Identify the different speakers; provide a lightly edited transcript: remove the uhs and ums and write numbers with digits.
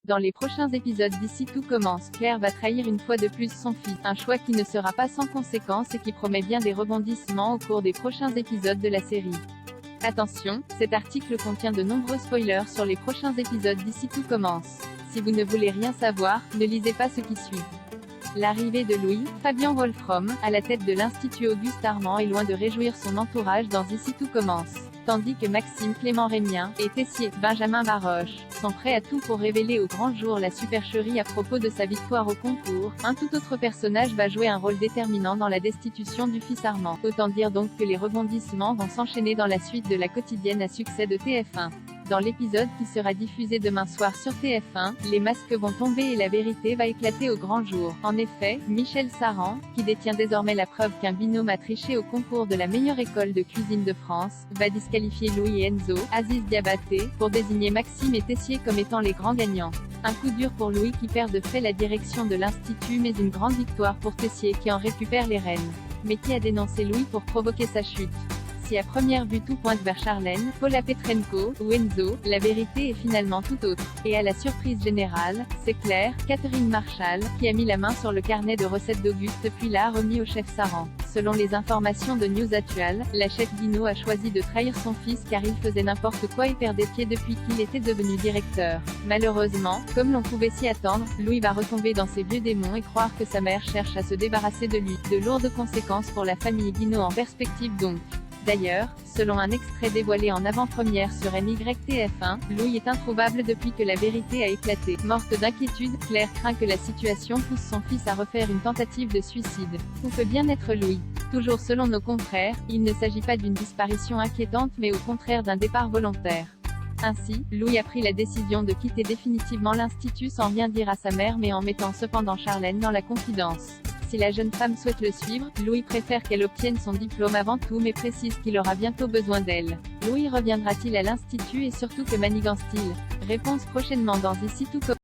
Speaker 1: Dans les prochains épisodes d'Ici tout commence, Claire va trahir une fois de plus son fils, un choix qui ne sera pas sans conséquences et qui promet bien des rebondissements au cours des prochains épisodes de la série. Attention, cet article contient de nombreux spoilers sur les prochains épisodes d'Ici tout commence. Si vous ne voulez rien savoir, ne lisez pas ce qui suit. L'arrivée de Louis, Fabian Wolfrom, à la tête de l'Institut Auguste Armand est loin de réjouir son entourage dans Ici tout commence. Tandis que Maxime Clément Rémien et Tessier, Benjamin Baroche, sont prêts à tout pour révéler au grand jour la supercherie à propos de sa victoire au concours, un tout autre personnage va jouer un rôle déterminant dans la destitution du fils Armand. Autant dire donc que les rebondissements vont s'enchaîner dans la suite de la quotidienne à succès de TF1. Dans l'épisode qui sera diffusé demain soir sur TF1, les masques vont tomber et la vérité va éclater au grand jour. En effet, Michel Saran, qui détient désormais la preuve qu'un binôme a triché au concours de la meilleure école de cuisine de France, va disqualifier Louis et Enzo, Aziz Diabaté, pour désigner Maxime et Tessier comme étant les grands gagnants. Un coup dur pour Louis qui perd de fait la direction de l'Institut mais une grande victoire pour Tessier qui en récupère les rênes. Mais qui a dénoncé Louis pour provoquer sa chute? Si à première vue tout pointe vers Charlène, Paula Petrenko, ou Enzo, la vérité est finalement tout autre. Et à la surprise générale, c'est Claire, Catherine Marchal, qui a mis la main sur le carnet de recettes d'Auguste puis l'a remis au chef Saran. Selon les informations de News Actual, la chef Guinaud a choisi de trahir son fils car il faisait n'importe quoi et perdait pied depuis qu'il était devenu directeur. Malheureusement, comme l'on pouvait s'y attendre, Louis va retomber dans ses vieux démons et croire que sa mère cherche à se débarrasser de lui. De lourdes conséquences pour la famille Guinaud en perspective donc. D'ailleurs, selon un extrait dévoilé en avant-première sur MYTF1, Louis est introuvable depuis que la vérité a éclaté. Morte d'inquiétude, Claire craint que la situation pousse son fils à refaire une tentative de suicide. Où peut bien être Louis? Toujours selon nos confrères, il ne s'agit pas d'une disparition inquiétante mais au contraire d'un départ volontaire. Ainsi, Louis a pris la décision de quitter définitivement l'Institut sans rien dire à sa mère mais en mettant cependant Charlène dans la confidence. Si la jeune femme souhaite le suivre, Louis préfère qu'elle obtienne son diplôme avant tout mais précise qu'il aura bientôt besoin d'elle. Louis reviendra-t-il à l'Institut et surtout que manigance-t-il? Réponse prochainement dans Ici tout commence.